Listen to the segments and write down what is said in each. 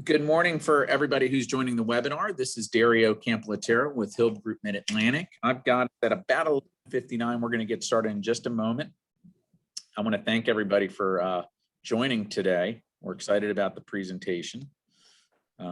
Good morning for everybody who's joining the webinar. This is Dario Campolatero with Hill Group Mid-Atlantic. I've got at about 11:59. We're going to get started in just a moment. I want to thank everybody for joining today. We're excited about the presentation. We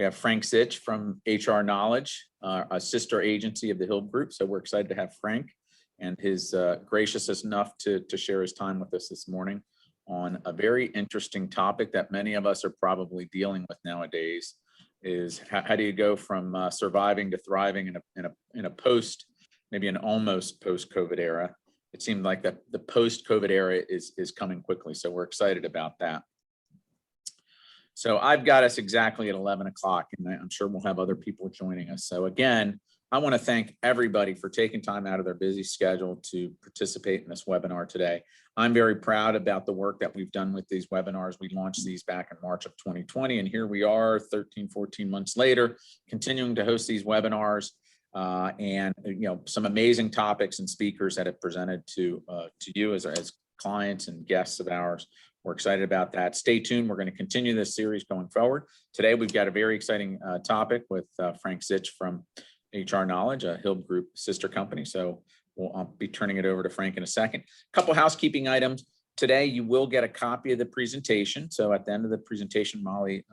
have Frank Sitch from HR Knowledge, a sister agency of the Hill Group. So we're excited to have Frank and his gracious enough to share his time with us this morning on a very interesting topic that many of us are probably dealing with nowadays. Is how do you go from surviving to thriving in a post, maybe an almost post-COVID era? It seemed like the post-COVID era is coming quickly, so we're excited about that. So I've got us exactly at 11 o'clock, and I'm sure we'll have other people joining us. So again, I want to thank everybody for taking time out of their busy schedule to participate in this webinar today. I'm very proud about the work that we've done with these webinars. We launched these back in March of 2020, and here we are 13, 14 months later, continuing to host these webinars and some amazing topics and speakers that have presented to you as clients and guests of ours. We're excited about that. Stay tuned. We're going to continue this series going forward. Today, we've got a very exciting topic with Frank Sitch from HR Knowledge, a Hill Group sister company. So I'll be turning it over to Frank in a second. A couple housekeeping items. Today, you will get a copy of the presentation. So at the end of the presentation, Molly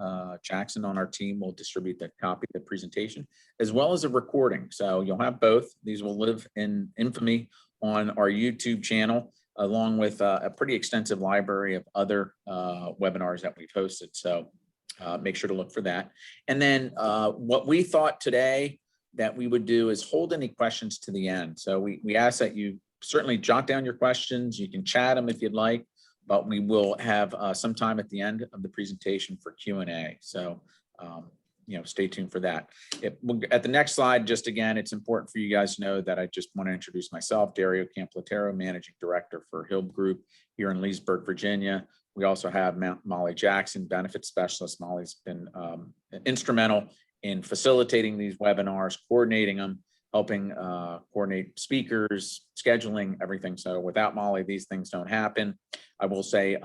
Jackson on our team will distribute that copy of the presentation, as well as a recording. So you'll have both. These will live in infamy on our YouTube channel, along with a pretty extensive library of other webinars that we've hosted. So make sure to look for that. And then what we thought today that we would do is hold any questions to the end. So we ask that you certainly jot down your questions. You can chat them if you'd like, but we will have some time at the end of the presentation for Q&A. So, stay tuned for that. At the next slide, just again, it's important for you guys to know that I just want to introduce myself, Dario Campolatero, Managing Director for Hill Group here in Leesburg, Virginia. We also have Molly Jackson, Benefit Specialist. Molly's been instrumental in facilitating these webinars, coordinating them, helping coordinate speakers, scheduling, everything. So without Molly, these things don't happen. I will say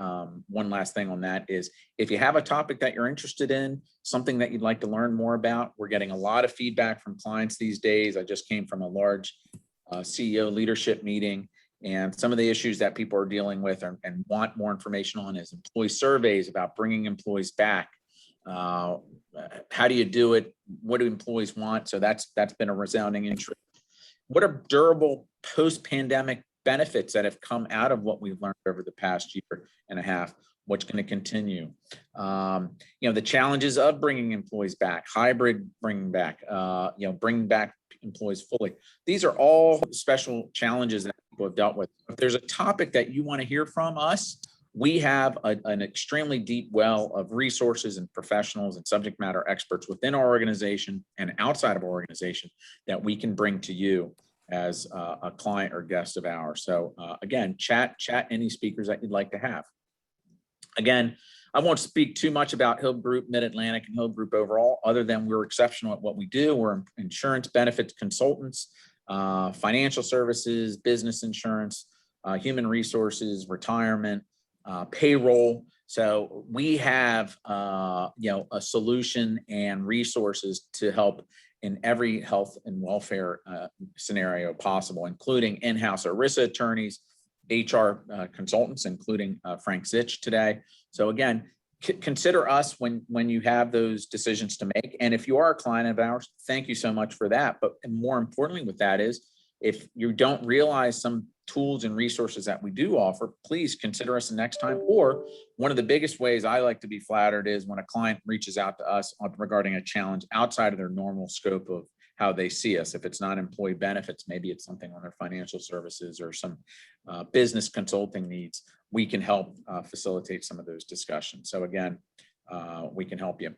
one last thing on that is if you have a topic that you're interested in, something that you'd like to learn more about, we're getting a lot of feedback from clients these days. I just came from a large CEO leadership meeting, and some of the issues that people are dealing with and want more information on is employee surveys about bringing employees back. How do you do it? What do employees want? So that's been a resounding interest. What are durable post-pandemic benefits that have come out of what we've learned over the past year and a half? What's going to continue? The challenges of bringing employees back, hybrid bringing back, bringing back employees fully. These are all special challenges that people have dealt with. If there's a topic that you want to hear from us, we have an extremely deep well of resources and professionals and subject matter experts within our organization and outside of our organization that we can bring to you as a client or guest of ours. So again, chat any speakers that you'd like to have. Again, I won't speak too much about Hill Group Mid-Atlantic and Hill Group overall, other than we're exceptional at what we do. We're insurance benefits consultants, financial services, business insurance, human resources, retirement, payroll. So we have, a solution and resources to help in every health and welfare scenario possible, including in-house ERISA attorneys, HR consultants, including Frank Sitch today. So again, consider us when you have those decisions to make. And if you are a client of ours, thank you so much for that. But more importantly with that is, if you don't realize some tools and resources that we do offer, please consider us the next time. Or one of the biggest ways I like to be flattered is when a client reaches out to us regarding a challenge outside of their normal scope of how they see us. If it's not employee benefits, maybe it's something on their financial services or some business consulting needs, we can help facilitate some of those discussions. So again, we can help you.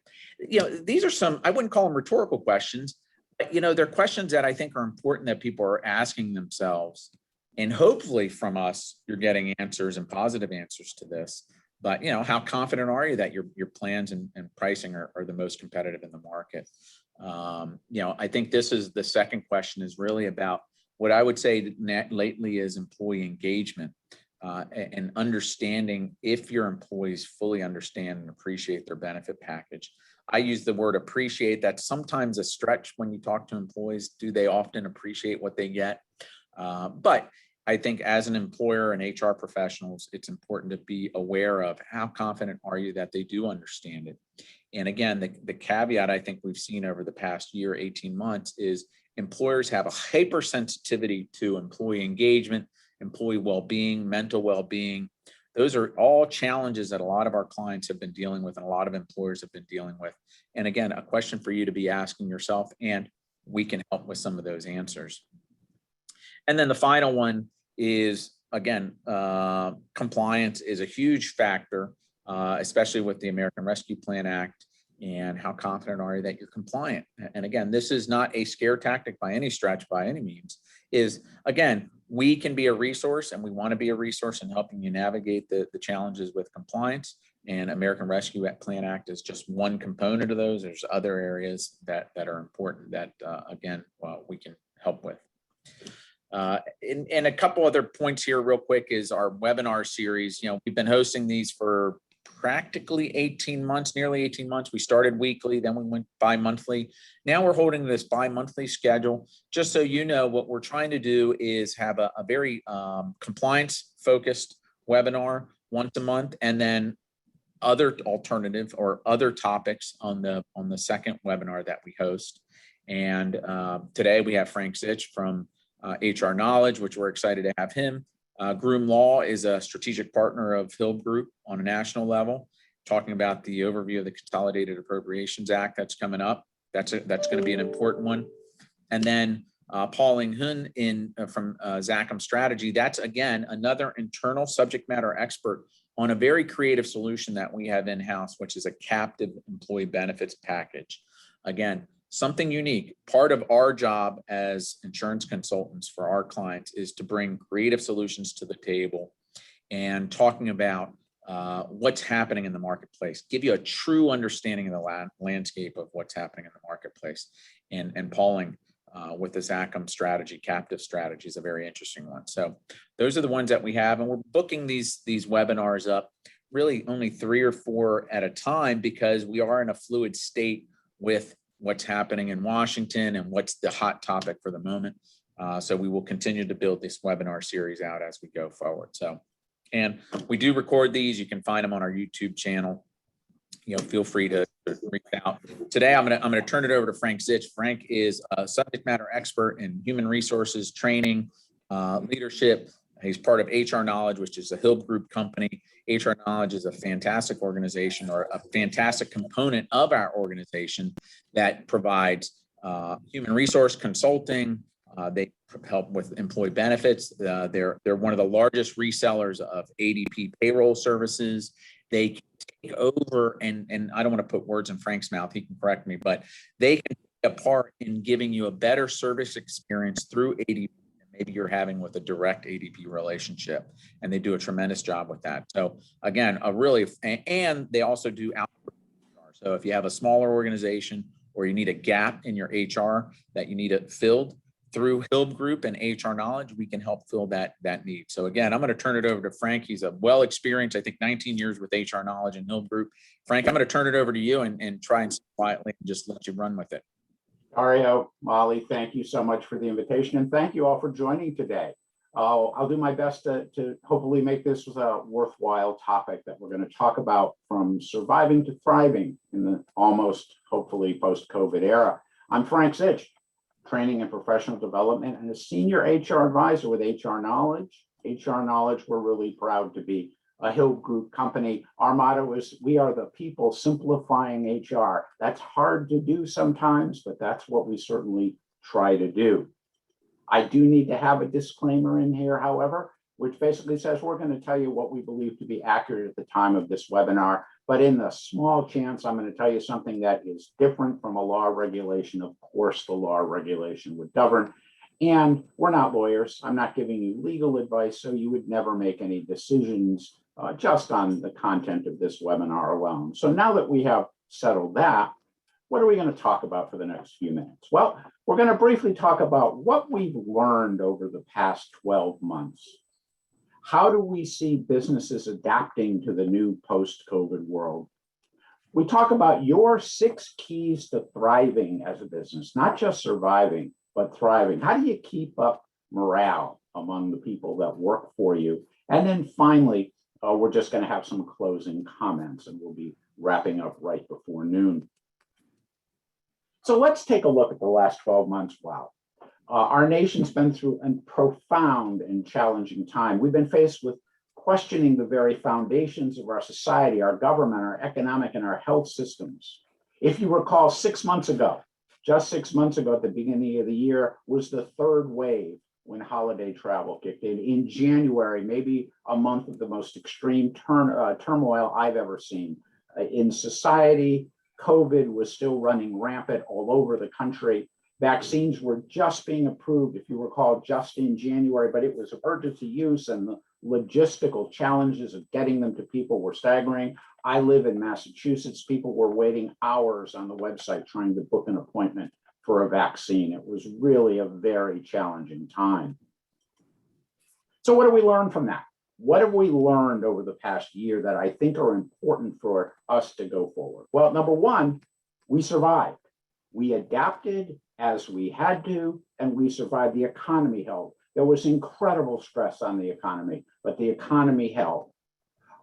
These are some, I wouldn't call them rhetorical questions, but they're questions that I think are important that people are asking themselves. And hopefully from us, you're getting answers and positive answers to this. But how confident are you that your plans and pricing are the most competitive in the market? I think this is the second question is really about what I would say lately is employee engagement. and understanding if your employees fully understand and appreciate their benefit package. I use the word appreciate. That's sometimes a stretch when you talk to employees. Do they often appreciate what they get? But I think as an employer and HR professionals, it's important to be aware of how confident are you that they do understand it. And again, the caveat I think we've seen over the past year, 18 months, is employers have a hypersensitivity to employee engagement, employee well-being, mental well-being. Those are all challenges that a lot of our clients have been dealing with and a lot of employers have been dealing with. And again, a question for you to be asking yourself, and we can help with some of those answers. And then the final one is, again, compliance is a huge factor, especially with the American Rescue Plan Act. And how confident are you that you're compliant? And again, this is not a scare tactic by any stretch, by any means. Is again, we can be a resource, and we want to be a resource in helping you navigate the challenges with compliance. And American Rescue Plan Act is just one component of those. There's other areas that are important that, again, we can help with. And a couple other points here real quick is our webinar series. You know, we've been hosting these for practically 18 months, nearly 18 months. We started weekly, then we went bi-monthly. Now we're holding this bi-monthly schedule. Just so you know, what we're trying to do is have a very compliance focused webinar once a month, and then other alternative or other topics on the second webinar that we host. And today we have Frank Zich from HR Knowledge, which we're excited to have him. Groom Law is a strategic partner of Hilb Group on a national level, talking about the overview of the Consolidated Appropriations Act that's coming up. That's going to be an important one. And then Pauline Hun from Zachem Strategy. That's, again, another internal subject matter expert on a very creative solution that we have in-house, which is a captive employee benefits package. Again, something unique. Part of our job as insurance consultants for our clients is to bring creative solutions to the table and talking about what's happening in the marketplace, give you a true understanding of the landscape of what's happening in the marketplace. And Pauling with the Zachem strategy, captive strategy, is a very interesting one. So those are the ones that we have, and we're booking these webinars up really only 3 or 4 at a time because we are in a fluid state with what's happening in Washington and what's the hot topic for the moment. So we will continue to build this webinar series out as we go forward. So, and we do record these. You can find them on our YouTube channel. You know, feel free to reach out. Today, I'm gonna turn it over to Frank Zich. Frank is a subject matter expert in human resources, training, leadership. He's part of HR Knowledge, which is a Hilb Group company. HR Knowledge is a fantastic organization, or a fantastic component of our organization that provides human resource consulting. They help with employee benefits. They're one of the largest resellers of ADP payroll services. They can take over, and I don't want to put words in Frank's mouth, he can correct me, but they can take a part in giving you a better service experience through ADP. Maybe you're having with a direct ADP relationship, and they do a tremendous job with that. So again, and they also do outsourcing. So if you have a smaller organization or you need a gap in your HR that you need it filled through Hilb Group and HR Knowledge, we can help fill that need. So again, I'm going to turn it over to Frank. He's a well-experienced, I think 19 years with HR Knowledge and Hilb Group. Frank, I'm going to turn it over to you and try and quietly just let you run with it. Dario, Molly, thank you so much for the invitation, and thank you all for joining today. I'll do my best to hopefully make this a worthwhile topic that we're going to talk about, from surviving to thriving in the almost, hopefully, post-COVID era. I'm Frank Zich, training and professional development, and a senior HR advisor with HR Knowledge. HR Knowledge, we're really proud to be a Hilb Group company. Our motto is, we are the people simplifying HR. That's hard to do sometimes, but that's what we certainly try to do. I do need to have a disclaimer in here, however, which basically says we're going to tell you what we believe to be accurate at the time of this webinar. But in the small chance I'm going to tell you something that is different from a law or regulation, of course, the law or regulation would govern. And we're not lawyers. I'm not giving you legal advice, so you would never make any decisions just on the content of this webinar alone. So now that we have settled that, what are we going to talk about for the next few minutes? Well, we're going to briefly talk about what we've learned over the past 12 months, How do we see businesses adapting to the new post-COVID world? We talk about your 6 keys to thriving as a business, not just surviving, but thriving. How do you keep up morale among the people that work for you? And then finally, we're just going to have some closing comments and we'll be wrapping up right before noon. So let's take a look at the last 12 months. Wow. Our nation's been through a profound and challenging time. We've been faced with questioning the very foundations of our society, our government, our economic, and our health systems. If you recall, 6 months ago, just 6 months ago at the beginning of the year, was the 3rd wave when holiday travel kicked in. In January, maybe a month of the most extreme turmoil I've ever seen. In society, COVID was still running rampant all over the country. Vaccines were just being approved, if you recall, just in January, but it was emergency use and the logistical challenges of getting them to people were staggering. I live in Massachusetts. People were waiting hours on the website trying to book an appointment for a vaccine. It was really a very challenging time. So what do we learn from that? What have we learned over the past year that I think are important for us to go forward? Well, number one, we survived. We adapted as we had to, and we survived. The economy held. There was incredible stress on the economy, but the economy held.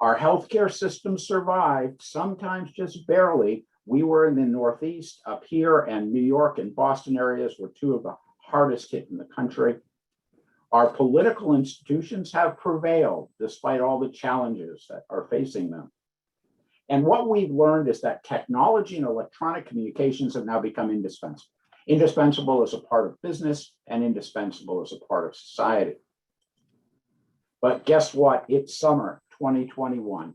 Our healthcare system survived, sometimes just barely. We were in the Northeast up here, and New York and Boston areas were 2 of the hardest hit in the country. Our political institutions have prevailed despite all the challenges that are facing them. And what we've learned is that technology and electronic communications have now become indispensable. Indispensable as a part of business and indispensable as a part of society. But guess what? It's summer 2021.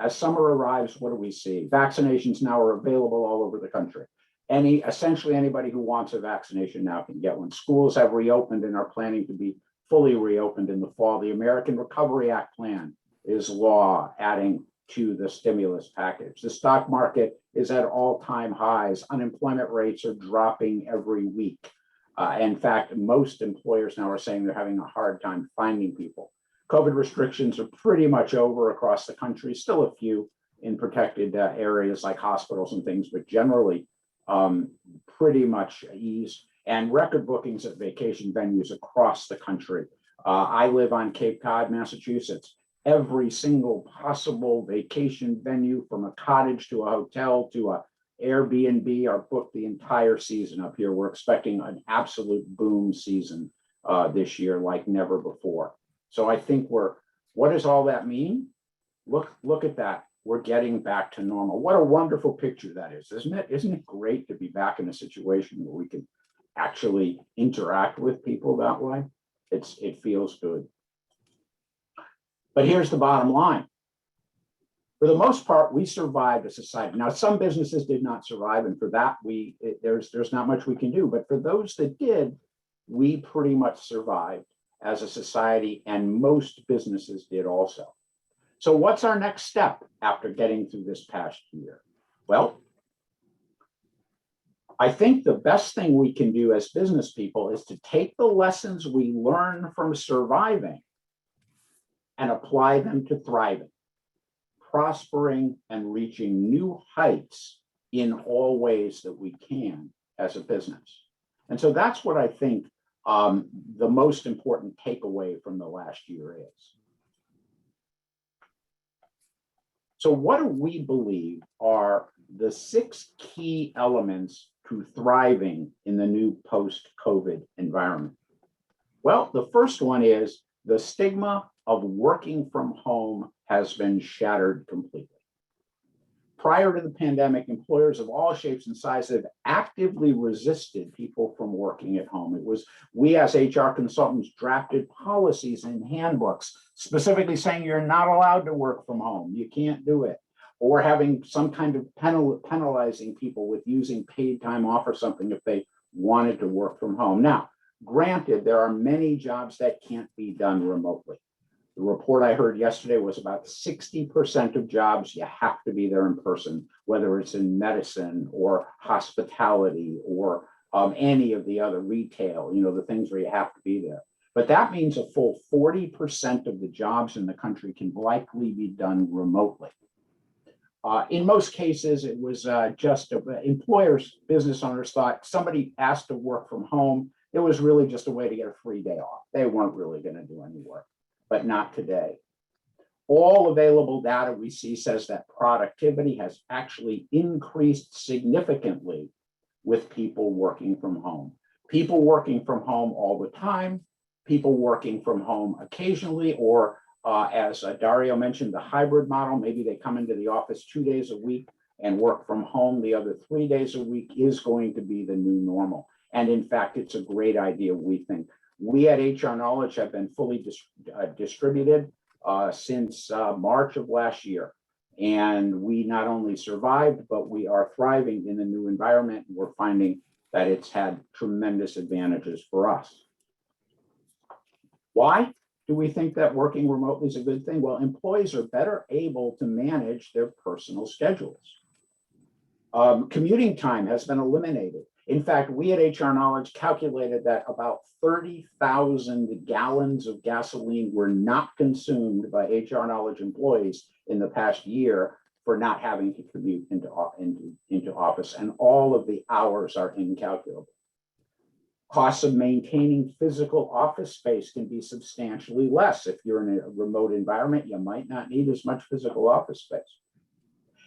As summer arrives, what do we see? Vaccinations now are available all over the country. Essentially anybody who wants a vaccination now can get one. Schools have reopened and are planning to be fully reopened in the fall. The American Recovery Act plan is law, adding to the stimulus package. The stock market is at all-time highs. Unemployment rates are dropping every week. In fact, most employers now are saying they're having a hard time finding people. COVID restrictions are pretty much over across the country, still a few in protected areas like hospitals and things, but generally pretty much eased. And record bookings at vacation venues across the country. I live on Cape Cod, Massachusetts. Every single possible vacation venue, from a cottage to a hotel to a Airbnb, are booked the entire season up here. We're expecting an absolute boom season this year like never before. So I think what does all that mean? Look at that. We're getting back to normal. What a wonderful picture that is, isn't it? Isn't it great to be back in a situation where we can actually interact with people that way? It feels good. But here's the bottom line. For the most part, we survived as a society. Now, some businesses did not survive, and for that, there's not much we can do. But for those that did, we pretty much survived as a society, and most businesses did also. So what's our next step after getting through this past year? Well, I think the best thing we can do as business people is to take the lessons we learn from surviving and apply them to thriving, prospering, and reaching new heights in all ways that we can as a business. And so that's what I think the most important takeaway from the last year is. So what do we believe are the 6 key elements to thriving in the new post-COVID environment? Well, the first one is the stigma of working from home has been shattered completely. Prior to the pandemic, employers of all shapes and sizes have actively resisted people from working at home. It was we as HR consultants drafted policies and handbooks specifically saying you're not allowed to work from home. You can't do it. Or having some kind of penalizing people with using paid time off or something if they wanted to work from home. Now, granted, there are many jobs that can't be done remotely. The report I heard yesterday was about 60% of jobs you have to be there in person, whether it's in medicine or hospitality or any of the other retail, the things where you have to be there. But that means a full 40% of the jobs in the country can likely be done remotely. In most cases, it was just employers, business owners thought somebody asked to work from home. It was really just a way to get a free day off. They weren't really going to do any work, but not today. All available data we see says that productivity has actually increased significantly with people working from home. People working from home all the time, people working from home occasionally, or as Dario mentioned, the hybrid model, maybe they come into the office 2 days a week and work from home the other 3 days a week, is going to be the new normal. And in fact, it's a great idea, we think. We at HR Knowledge have been fully distributed since March of last year. And we not only survived, but we are thriving in the new environment. We're finding that it's had tremendous advantages for us. Why do we think that working remotely is a good thing? Well, employees are better able to manage their personal schedules. Commuting time has been eliminated. In fact, we at HR Knowledge calculated that about 30,000 gallons of gasoline were not consumed by HR Knowledge employees in the past year for not having to commute into office, and all of the hours are incalculable. Costs of maintaining physical office space can be substantially less. If you're in a remote environment, you might not need as much physical office space.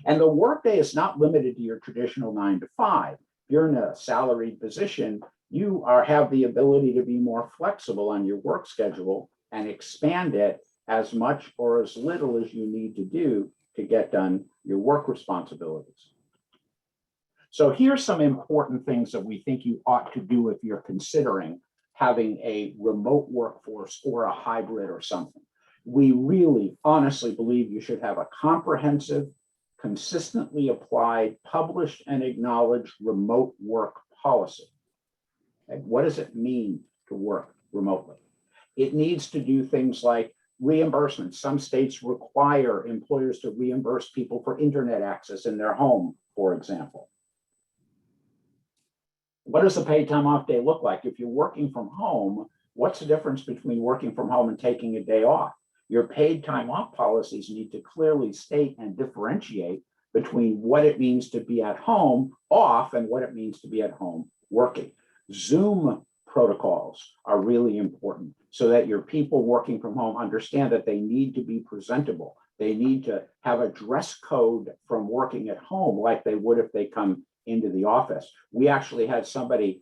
And the workday is not limited to your traditional 9 to 5. If you're in a salaried position, you have the ability to be more flexible on your work schedule and expand it as much or as little as you need to do to get done your work responsibilities. So here's some important things that we think you ought to do if you're considering having a remote workforce or a hybrid or something. We really honestly believe you should have a comprehensive, consistently applied, published and acknowledged remote work policy. And what does it mean to work remotely? It needs to do things like reimbursement. Some states require employers to reimburse people for internet access in their home, for example. What does a paid time off day look like? If you're working from home, what's the difference between working from home and taking a day off? Your paid time off policies need to clearly state and differentiate between what it means to be at home off and what it means to be at home working. Zoom protocols are really important so that your people working from home understand that they need to be presentable. They need to have a dress code from working at home like they would if they come into the office. We actually had somebody,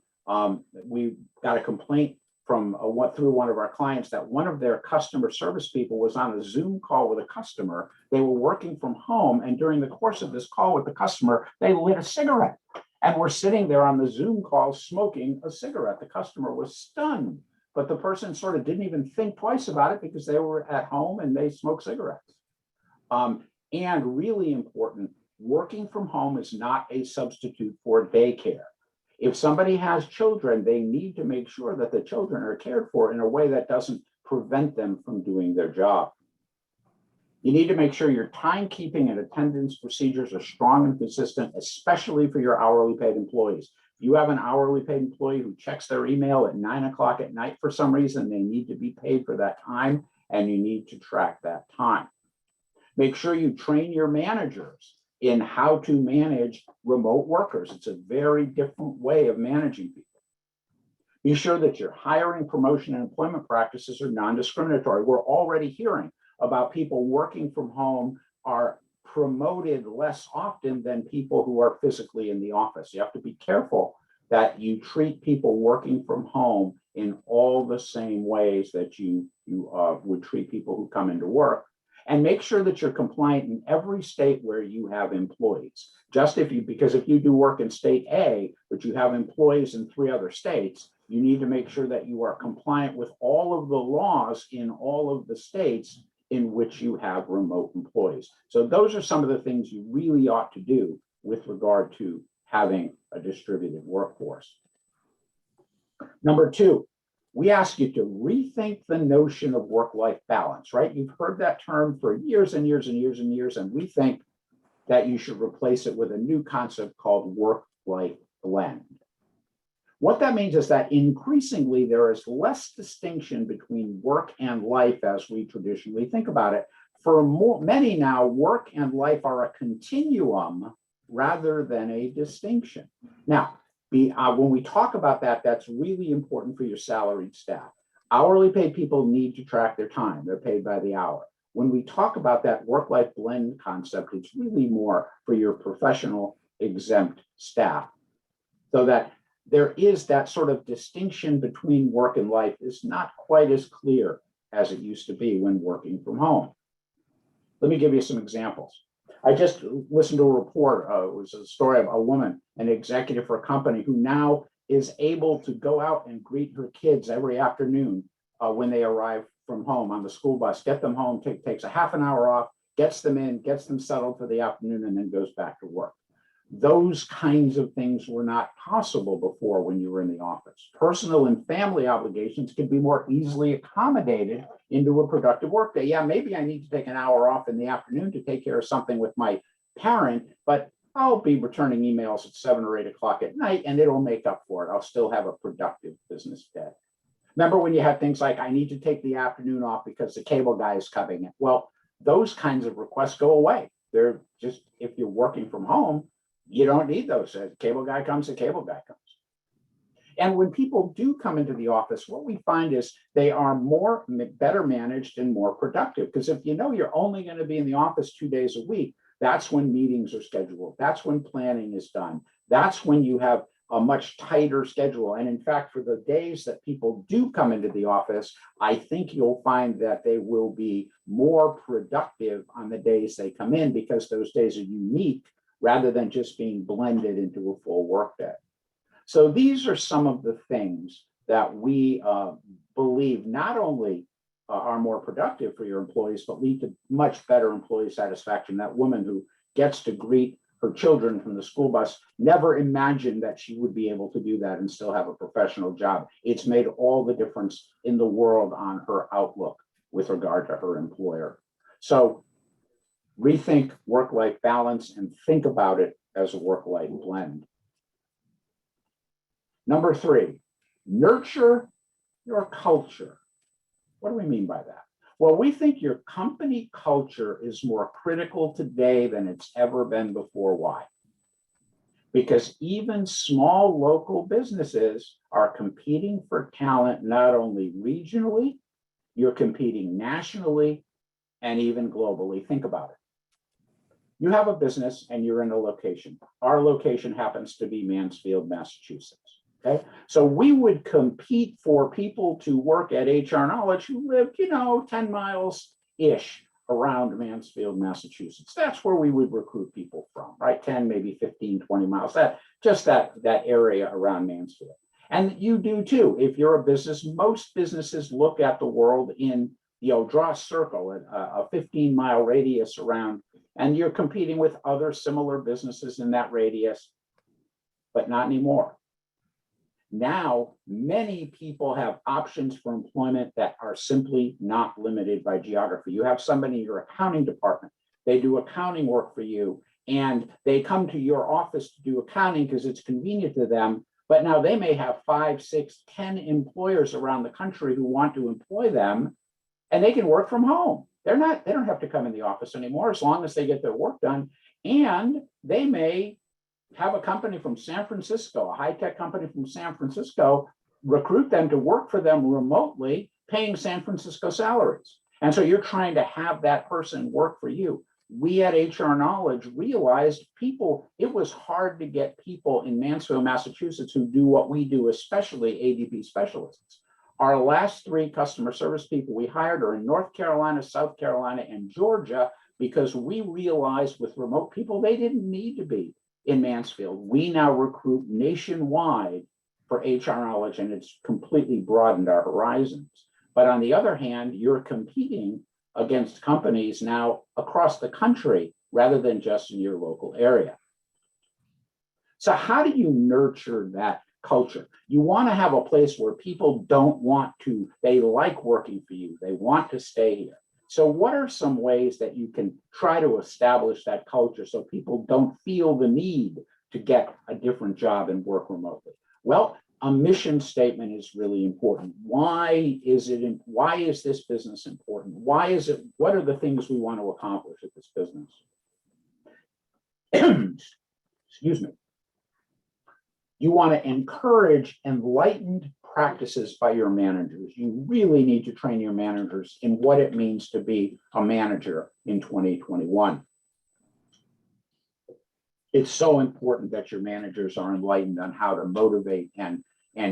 we got a complaint from through one of our clients that one of their customer service people was on a Zoom call with a customer. They were working from home, and during the course of this call with the customer, they lit a cigarette and were sitting there on the Zoom call smoking a cigarette. The customer was stunned, but the person sort of didn't even think twice about it because they were at home and they smoked cigarettes. And really important, working from home is not a substitute for daycare. If somebody has children, they need to make sure that the children are cared for in a way that doesn't prevent them from doing their job. You need to make sure your timekeeping and attendance procedures are strong and consistent, especially for your hourly paid employees. If you have an hourly paid employee who checks their email at 9 o'clock at night for some reason, they need to be paid for that time, and you need to track that time. Make sure you train your managers in how to manage remote workers. It's a very different way of managing people. Be sure that your hiring, promotion, and employment practices are non-discriminatory. We're already hearing about people working from home are promoted less often than people who are physically in the office. You have to be careful that you treat people working from home in all the same ways that you would treat people who come into work. And make sure that you're compliant in every state where you have employees. Because if you do work in state A, but you have employees in 3 other states, you need to make sure that you are compliant with all of the laws in all of the states in which you have remote employees. So those are some of the things you really ought to do with regard to having a distributed workforce. Number 2, we ask you to rethink the notion of work-life balance, right? You've heard that term for years and years and years and years, and we think that you should replace it with a new concept called work-life blend. What that means is that increasingly there is less distinction between work and life as we traditionally think about it. For many now, work and life are a continuum rather than a distinction. Now, when we talk about that, that's really important for your salaried staff. Hourly paid people need to track their time. They're paid by the hour. When we talk about that work-life blend concept, it's really more for your professional exempt staff. So that there is that sort of distinction between work and life is not quite as clear as it used to be when working from home. Let me give you some examples. I just listened to a report. It was a story of a woman, an executive for a company who now is able to go out and greet her kids every afternoon when they arrive from home on the school bus, get them home, takes a half an hour off, gets them in, gets them settled for the afternoon, and then goes back to work. Those kinds of things were not possible before when you were in the office. Personal and family obligations could be more easily accommodated into a productive workday. Yeah, maybe I need to take an hour off in the afternoon to take care of something with my parent, but I'll be returning emails at 7 or 8 o'clock at night and it'll make up for it. I'll still have a productive business day. Remember when you had things like, I need to take the afternoon off because the cable guy is coming in? Well, those kinds of requests go away. They're just, if you're working from home, you don't need those. The cable guy comes, the cable guy comes. And when people do come into the office, what we find is they are better managed and more productive. Because if you know you're only going to be in the office 2 days a week, that's when meetings are scheduled. That's when planning is done. That's when you have a much tighter schedule. And in fact, for the days that people do come into the office, I think you'll find that they will be more productive on the days they come in because those days are unique rather than just being blended into a full workday. So these are some of the things that we believe not only are more productive for your employees, but lead to much better employee satisfaction. That woman who gets to greet her children from the school bus never imagined that she would be able to do that and still have a professional job. It's made all the difference in the world on her outlook with regard to her employer. So rethink work-life balance and think about it as a work-life blend. Number 3, nurture your culture. What do we mean by that? Well, we think your company culture is more critical today than it's ever been before. Why? Because even small local businesses are competing for talent, not only regionally, you're competing nationally and even globally. Think about it. You have a business and you're in a location. Our location happens to be Mansfield, Massachusetts. Okay, so we would compete for people to work at HR Knowledge who lived, 10 miles-ish around Mansfield, Massachusetts. That's where we would recruit people from, right? 10, maybe 15, 20 miles, that area around Mansfield. And you do too. If you're a business, most businesses look at the world in, draw a circle, a 15-mile radius around, and you're competing with other similar businesses in that radius, but not anymore. Now, many people have options for employment that are simply not limited by geography. You have somebody in your accounting department, they do accounting work for you, and they come to your office to do accounting because it's convenient to them, but now they may have 5, 6, 10 employers around the country who want to employ them, and they can work from home. They don't have to come in the office anymore as long as they get their work done, and they may have a company from San Francisco, a high-tech company from San Francisco, recruit them to work for them remotely, paying San Francisco salaries. And so you're trying to have that person work for you. We at HR Knowledge realized it was hard to get people in Mansfield, Massachusetts who do what we do, especially ADP specialists. Our last 3 customer service people we hired are in North Carolina, South Carolina, and Georgia, because we realized with remote people, they didn't need to be in Mansfield. We now recruit nationwide for HR Knowledge, and it's completely broadened our horizons. But on the other hand, you're competing against companies now across the country rather than just in your local area. So how do you nurture that culture? You want to have a place where people they like working for you. They want to stay here. So what are some ways that you can try to establish that culture so people don't feel the need to get a different job and work remotely? Well, A mission statement is really important. Why is this business important? What are the things we want to accomplish at this business? Excuse me. You want to encourage enlightened practices by your managers. You really need to train your managers in what it means to be a manager in 2021. It's so important that your managers are enlightened on how to motivate and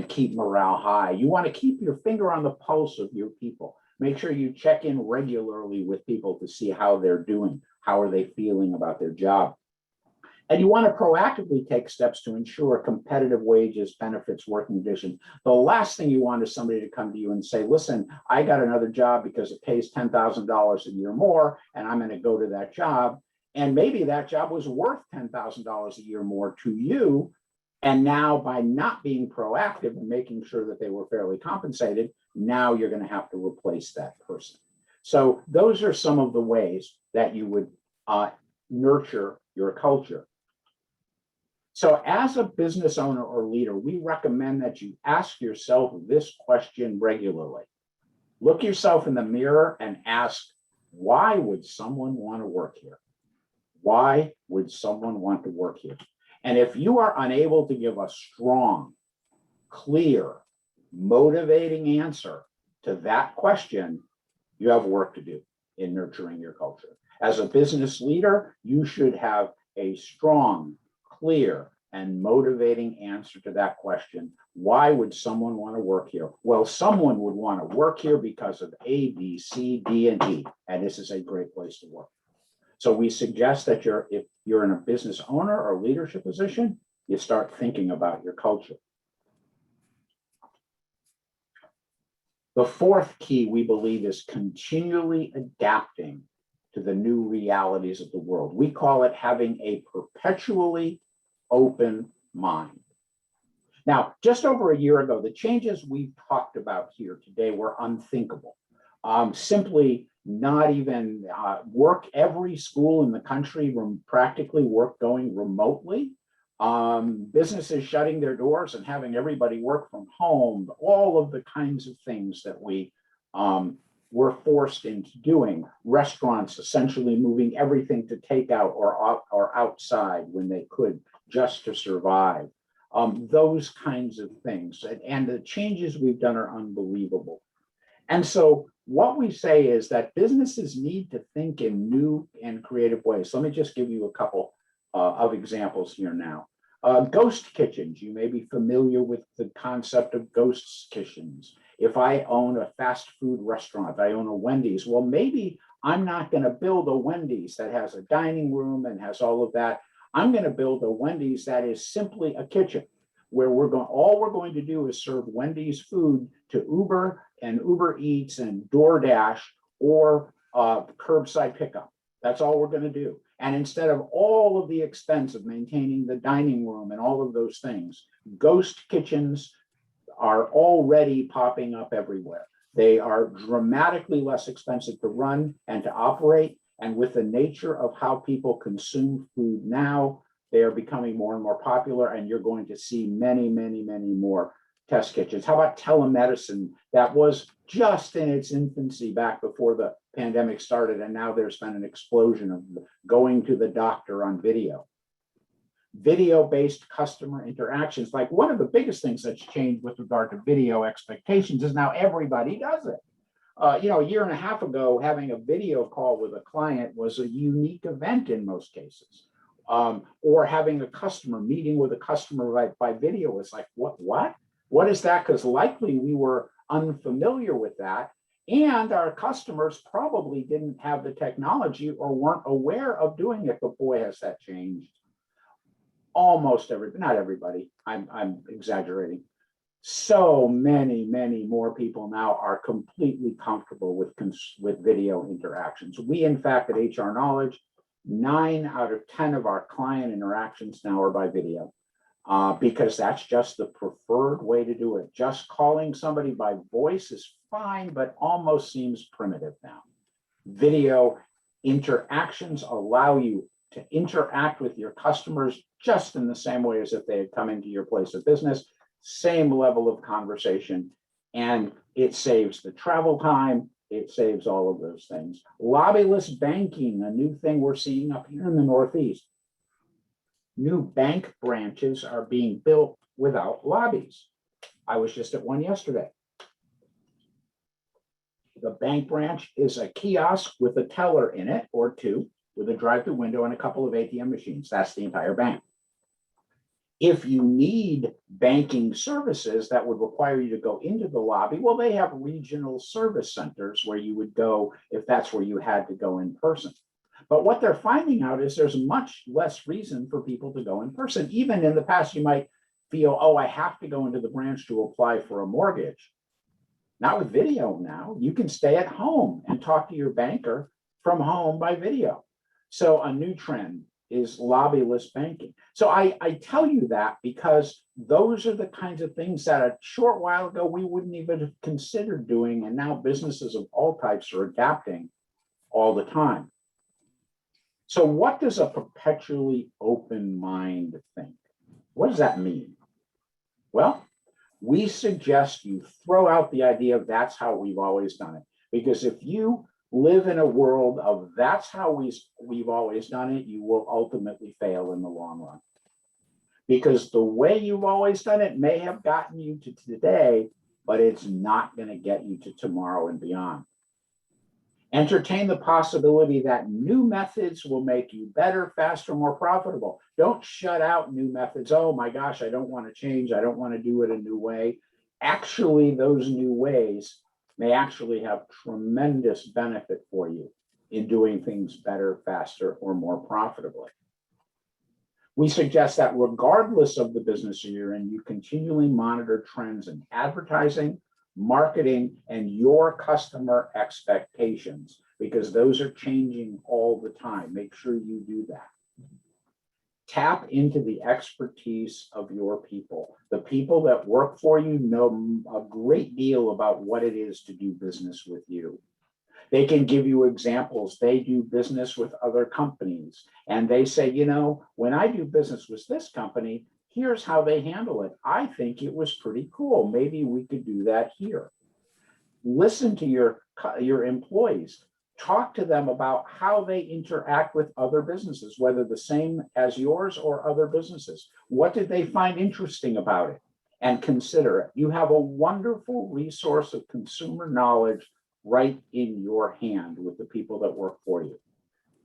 keep morale high. You want to keep your finger on the pulse of your people. Make sure you check in regularly with people to see how they're doing. How are they feeling about their job? And you want to proactively take steps to ensure competitive wages, benefits, working conditions. The last thing you want is somebody to come to you and say, listen, I got another job because it pays $10,000 a year more, and I'm going to go to that job. And maybe that job was worth $10,000 a year more to you. And now by not being proactive and making sure that they were fairly compensated, now you're going to have to replace that person. So those are some of the ways that you would nurture your culture. So as a business owner or leader, we recommend that you ask yourself this question regularly. Look yourself in the mirror and ask, why would someone want to work here? Why would someone want to work here? And if you are unable to give a strong, clear, motivating answer to that question, you have work to do in nurturing your culture. As a business leader, you should have a strong, clear, and motivating answer to that question. Why would someone want to work here? Well, someone would want to work here because of A, B, C, D, and E, and this is a great place to work. So we suggest that if you're in a business owner or leadership position, you start thinking about your culture. The fourth key, we believe, is continually adapting to the new realities of the world. We call it having a perpetually open mind. Now, just over a year ago, the changes we've talked about here today were unthinkable. Simply not even every school in the country practically work going remotely. Businesses shutting their doors and having everybody work from home, all of the kinds of things that we were forced into doing. Restaurants essentially moving everything to takeout or outside when they could just to survive. Those kinds of things. And the changes we've done are unbelievable. And so what we say is that businesses need to think in new and creative ways. Let me just give you a couple of examples here now. Ghost kitchens, you may be familiar with the concept of ghost kitchens. If I own a fast food restaurant, I own a Wendy's, well, maybe I'm not going to build a Wendy's that has a dining room and has all of that. I'm going to build a Wendy's that is simply a kitchen where all we're going to do is serve Wendy's food to Uber and Uber Eats and DoorDash or curbside pickup. That's all we're going to do. And instead of all of the expense of maintaining the dining room and all of those things, ghost kitchens are already popping up everywhere. They are dramatically less expensive to run and to operate. And with the nature of how people consume food now, they are becoming more and more popular, and you're going to see many, many, many more test kitchens. How about telemedicine? That was just in its infancy back before the pandemic started, and now there's been an explosion of going to the doctor on video. Video-based customer interactions, like one of the biggest things that's changed with regard to video expectations is now everybody does it. A year and a half ago, having a video call with a client was a unique event in most cases. Or having a customer meeting with a customer by video was like, what is that? Because likely we were unfamiliar with that. And our customers probably didn't have the technology or weren't aware of doing it, but boy, has that changed. Almost everybody, not everybody, I'm exaggerating. So many, many more people now are completely comfortable with video interactions. We, in fact, at HR Knowledge, 9 out of 10 of our client interactions now are by video because that's just the preferred way to do it. Just calling somebody by voice is fine, but almost seems primitive now. Video interactions allow you to interact with your customers just in the same way as if they had come into your place of business. same level of conversation, and it saves the travel time. It saves all of those things. Lobbyless banking, a new thing we're seeing up here in the Northeast. New bank branches are being built without lobbies. I was just at one yesterday. The bank branch is a kiosk with a teller in it, or two, with a drive-through window and a couple of ATM machines. That's the entire bank. If you need banking services that would require you to go into the lobby, well, they have regional service centers where you would go if that's where you had to go in person. But what they're finding out is there's much less reason for people to go in person. Even in the past, you might feel, oh, I have to go into the branch to apply for a mortgage. Not with video now. You can stay at home and talk to your banker from home by video. So a new trend is lobbyless banking. So I tell you that because those are the kinds of things that a short while ago we wouldn't even have considered doing, and now businesses of all types are adapting all the time. So what does a perpetually open mind think? What does that mean? Well, we suggest you throw out the idea of that's how we've always done it. Because if you live in a world of that's how we've always done it, you will ultimately fail in the long run. Because the way you've always done it may have gotten you to today, but it's not going to get you to tomorrow and beyond. Entertain the possibility that new methods will make you better, faster, more profitable. Don't shut out new methods. Oh my gosh, I don't want to change. I don't want to do it a new way. Actually, those new ways may actually have tremendous benefit for you in doing things better, faster, or more profitably. We suggest that regardless of the business you're in, you continually monitor trends in advertising, marketing, and your customer expectations, because those are changing all the time. Make sure you do that. Tap into the expertise of your people. The people that work for you know a great deal about what it is to do business with you. They can give you examples. They do business with other companies, and they say, you know, when I do business with this company, here's how they handle it. I think it was pretty cool. Maybe we could do that here. Listen to your employees. Talk to them about how they interact with other businesses, whether the same as yours or other businesses. What did they find interesting about it? And consider it. You have a wonderful resource of consumer knowledge right in your hand with the people that work for you.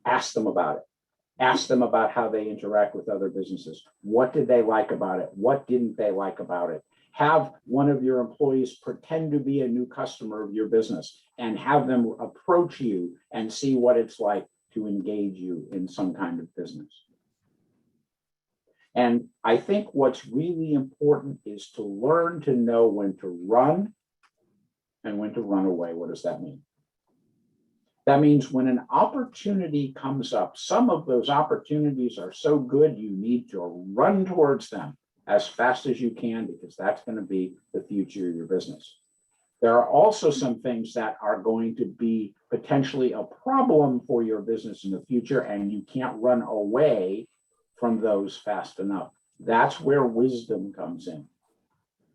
Ask them about it. Ask them about how they interact with other businesses. What did they like about it? What didn't they like about it? Have one of your employees pretend to be a new customer of your business and have them approach you and see what it's like to engage you in some kind of business. And I think what's really important is to learn to know when to run and when to run away. What does that mean? That means when an opportunity comes up, some of those opportunities are so good you need to run towards them as fast as you can, because that's going to be the future of your business. There are also some things that are going to be potentially a problem for your business in the future, and you can't run away from those fast enough. That's where wisdom comes in.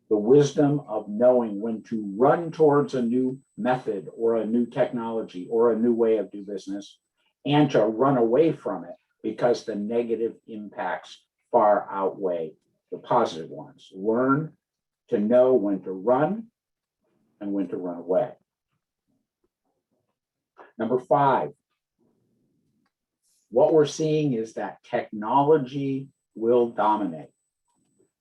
The wisdom of knowing when to run towards a new method or a new technology or a new way of doing business, and to run away from it because the negative impacts far outweigh the positive ones. Learn to know when to run and when to run away. Number 5, what we're seeing is that technology will dominate.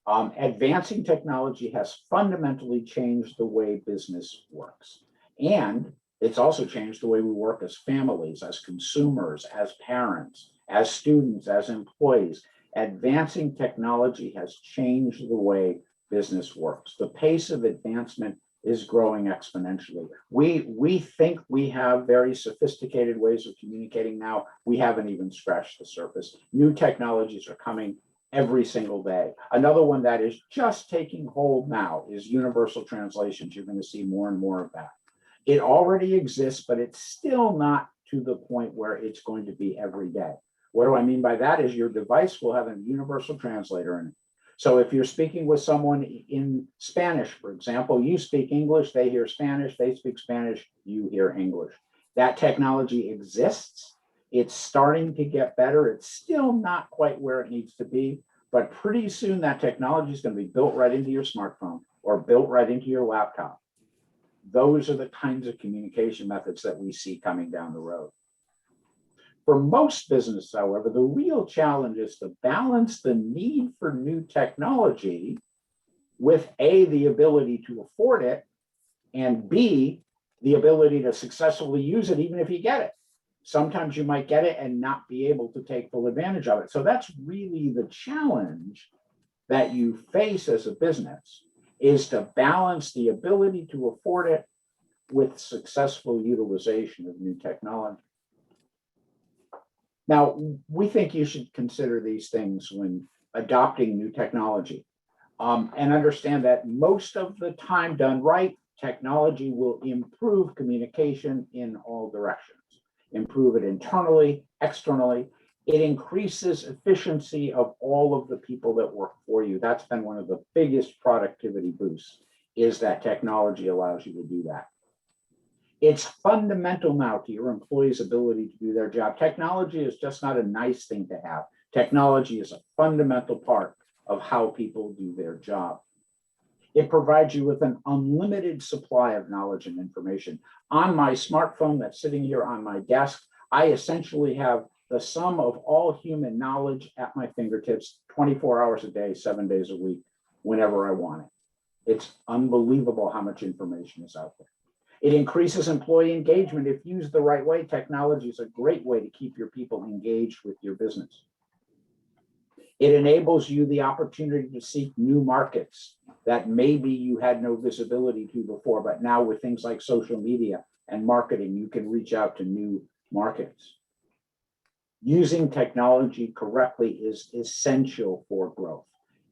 Advancing technology has fundamentally changed the way business works. And it's also changed the way we work as families, as consumers, as parents, as students, as employees. Advancing technology has changed the way business works. The pace of advancement is growing exponentially. We think we have very sophisticated ways of communicating now. We haven't even scratched the surface. New technologies are coming every single day. Another one that is just taking hold now is universal translations. You're going to see more and more of that. It already exists, but it's still not to the point where it's going to be every day. What do I mean by that is your device will have a universal translator in it. So if you're speaking with someone in Spanish, for example, you speak English, they hear Spanish, they speak Spanish, you hear English. That technology exists. It's starting to get better. It's still not quite where it needs to be, but pretty soon that technology is going to be built right into your smartphone or built right into your laptop. Those are the kinds of communication methods that we see coming down the road. For most businesses, however, the real challenge is to balance the need for new technology with A, the ability to afford it, and B, the ability to successfully use it even if you get it. Sometimes you might get it and not be able to take full advantage of it. So that's really the challenge that you face as a business, is to balance the ability to afford it with successful utilization of new technology. Now, we think you should consider these things when adopting new technology, and understand that most of the time done right, technology will improve communication in all directions, improve it internally, externally. It increases efficiency of all of the people that work for you. That's been one of the biggest productivity boosts, is that technology allows you to do that. It's fundamental now to your employees' ability to do their job. Technology is just not a nice thing to have. Technology is a fundamental part of how people do their job. It provides you with an unlimited supply of knowledge and information. On my smartphone that's sitting here on my desk, I essentially have the sum of all human knowledge at my fingertips 24 hours a day, 7 days a week, whenever I want it. It's unbelievable how much information is out there. It increases employee engagement. If used the right way, technology is a great way to keep your people engaged with your business. It enables you the opportunity to seek new markets that maybe you had no visibility to before, but now with things like social media and marketing, you can reach out to new markets. Using technology correctly is essential for growth.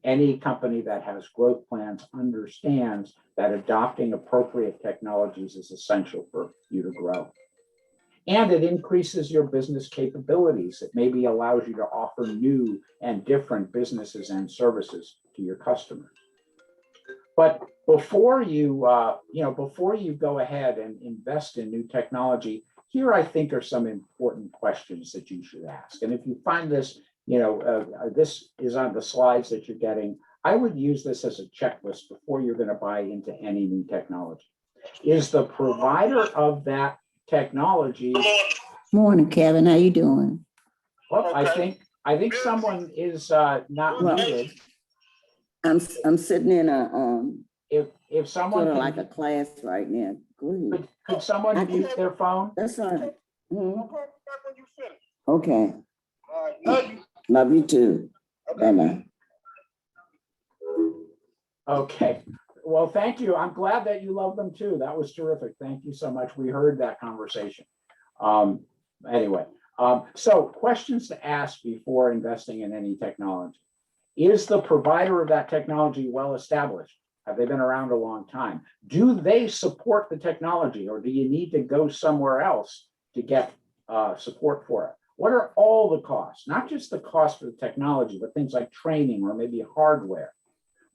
Any company that has growth plans understands that adopting appropriate technologies is essential for you to grow. And it increases your business capabilities. It maybe allows you to offer new and different businesses and services to your customers. But before you go ahead and invest in new technology, here I think are some important questions that you should ask. And if you find this, this is on the slides that you're getting, I would use this as a checklist before you're going to buy into any new technology. Is the provider of that technology? Morning, Kevin. How you doing? Well, I think someone is not muted. I'm sitting in a If someone sort of can, like a class right now. Good. could someone mute their phone? That's all right. Okay. Love you too. Bye-bye. Okay. Well, thank you. I'm glad that you love them too. That was terrific. Thank you so much. We heard that conversation. Anyway, so questions to ask before investing in any technology. Is the provider of that technology well established? Have they been around a long time? Do they support the technology, or do you need to go somewhere else to get support for it? What are all the costs? Not just the cost for the technology, but things like training or maybe hardware.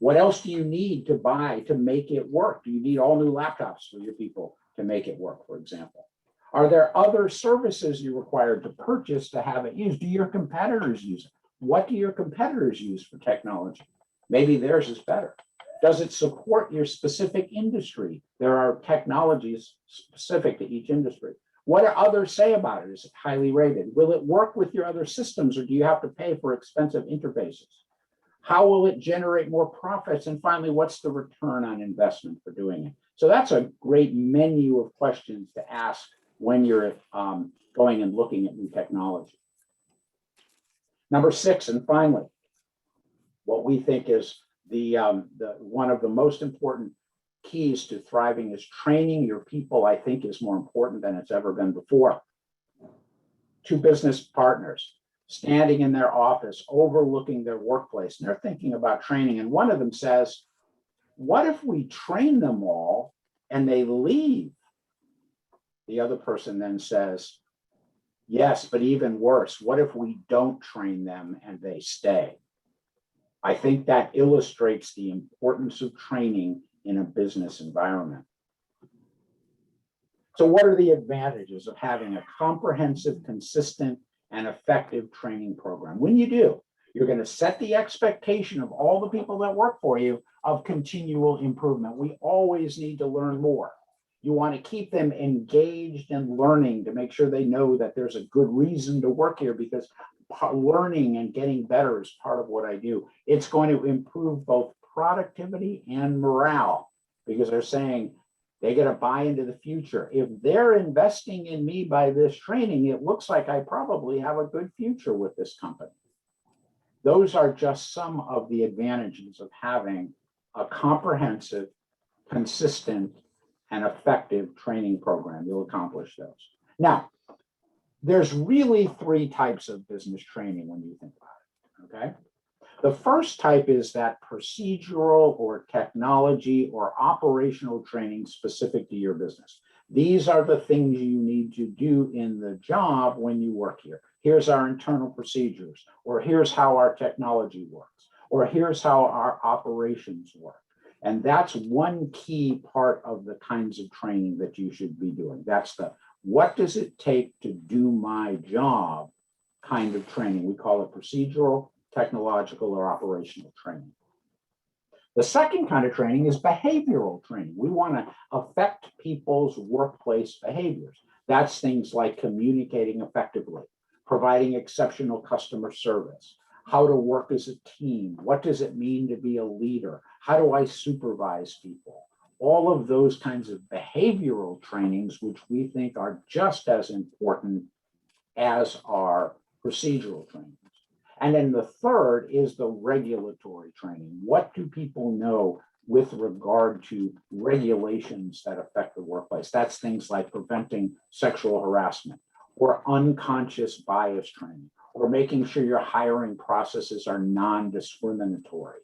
What else do you need to buy to make it work? Do you need all new laptops for your people to make it work, for example? Are there other services you're required to purchase to have it used? Do your competitors use it? What do your competitors use for technology? Maybe theirs is better. Does it support your specific industry? There are technologies specific to each industry. What do others say about it? Is it highly rated? Will it work with your other systems, or do you have to pay for expensive interfaces? How will it generate more profits? And finally, what's the return on investment for doing it? So that's a great menu of questions to ask when you're going and looking at new technology. Number 6, and finally, what we think is the one of the most important keys to thriving is training your people. I think is more important than it's ever been before. 2 business partners standing in their office, overlooking their workplace, and they're thinking about training. And one of them says, what if we train them all and they leave? The other person then says, yes, but even worse, what if we don't train them and they stay? I think that illustrates the importance of training in a business environment. So what are the advantages of having a comprehensive, consistent, and effective training program? When you do, you're going to set the expectation of all the people that work for you of continual improvement. We always need to learn more. You want to keep them engaged and learning to make sure they know that there's a good reason to work here, because learning and getting better is part of what I do. It's going to improve both productivity and morale, because they're saying they get to buy into the future. If they're investing in me by this training, it looks like I probably have a good future with this company. Those are just some of the advantages of having a comprehensive, consistent, and effective training program. You'll accomplish those. Now, there's really three types of business training when you think about it, okay? The first type is that procedural or technology or operational training specific to your business. These are the things you need to do in the job when you work here. Here's our internal procedures, or here's how our technology works, or here's how our operations work. And that's one key part of the kinds of training that you should be doing. That's the what does it take to do my job kind of training. We call it procedural, technological, or operational training. The second kind of training is behavioral training. We want to affect people's workplace behaviors. That's things like communicating effectively, providing exceptional customer service, how to work as a team, what does it mean to be a leader, how do I supervise people? All of those kinds of behavioral trainings, which we think are just as important as our procedural trainings. And then the third is the regulatory training. What do people know with regard to regulations that affect the workplace? That's things like preventing sexual harassment, or unconscious bias training, or making sure your hiring processes are non-discriminatory.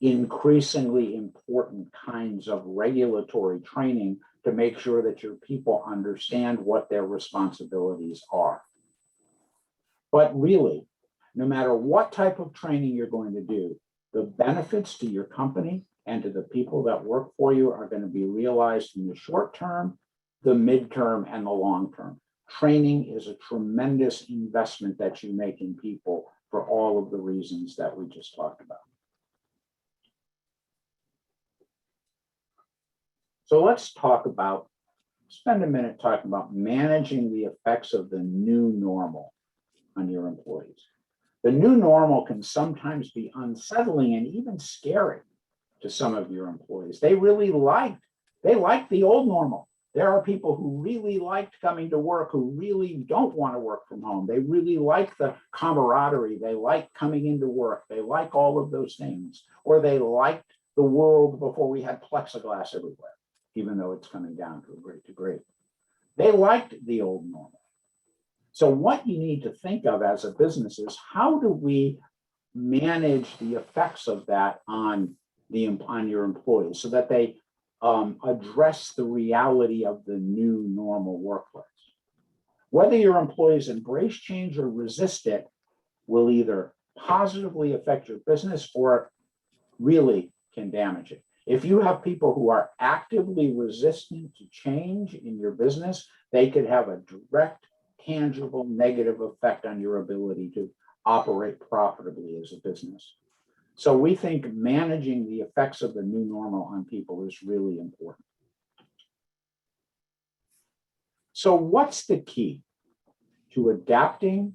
Increasingly important kinds of regulatory training to make sure that your people understand what their responsibilities are. But really, no matter what type of training you're going to do, the benefits to your company and to the people that work for you are going to be realized in the short term, the midterm, and the long term. Training is a tremendous investment that you make in people for all of the reasons that we just talked about. So let's spend a minute talking about managing the effects of the new normal on your employees. The new normal can sometimes be unsettling and even scary to some of your employees. They like the old normal. There are people who really liked coming to work, who really don't want to work from home. They really like the camaraderie. They like coming into work. They like all of those things. Or they liked the world before we had plexiglass everywhere, even though it's coming down to a great degree. They liked the old normal. So what you need to think of as a business is, how do we manage the effects of that on your employees so that they address the reality of the new normal workplace? Whether your employees embrace change or resist it will either positively affect your business or really can damage it. If you have people who are actively resistant to change in your business, they could have a direct, tangible negative effect on your ability to operate profitably as a business. So we think managing the effects of the new normal on people is really important. So what's the key to adapting,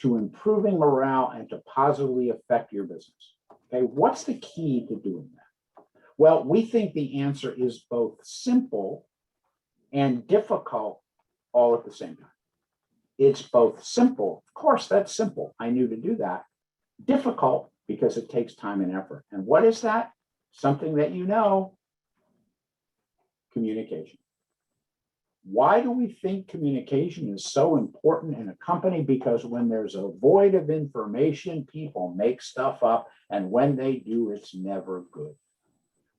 to improving morale, and to positively affect your business? Okay, what's the key to doing that? Well, we think the answer is both simple and difficult all at the same time. It's both simple. Of course, that's simple. I knew to do that. Difficult because it takes time and effort. And what is that? Something that you know: communication. Why do we think communication is so important in a company? Because when there's a void of information, people make stuff up, and when they do, it's never good.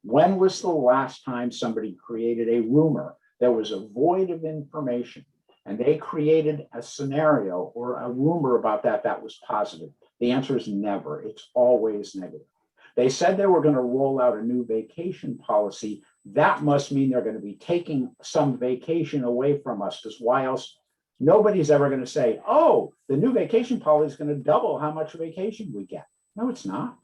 When was the last time somebody created a rumor? There was a void of information. and they created a scenario or a rumor about that was positive. The answer is never. It's always negative. They said they were going to roll out a new vacation policy. That must mean they're going to be taking some vacation away from us, because why else? Nobody's ever going to say, oh, the new vacation policy is going to double how much vacation we get. No, it's not.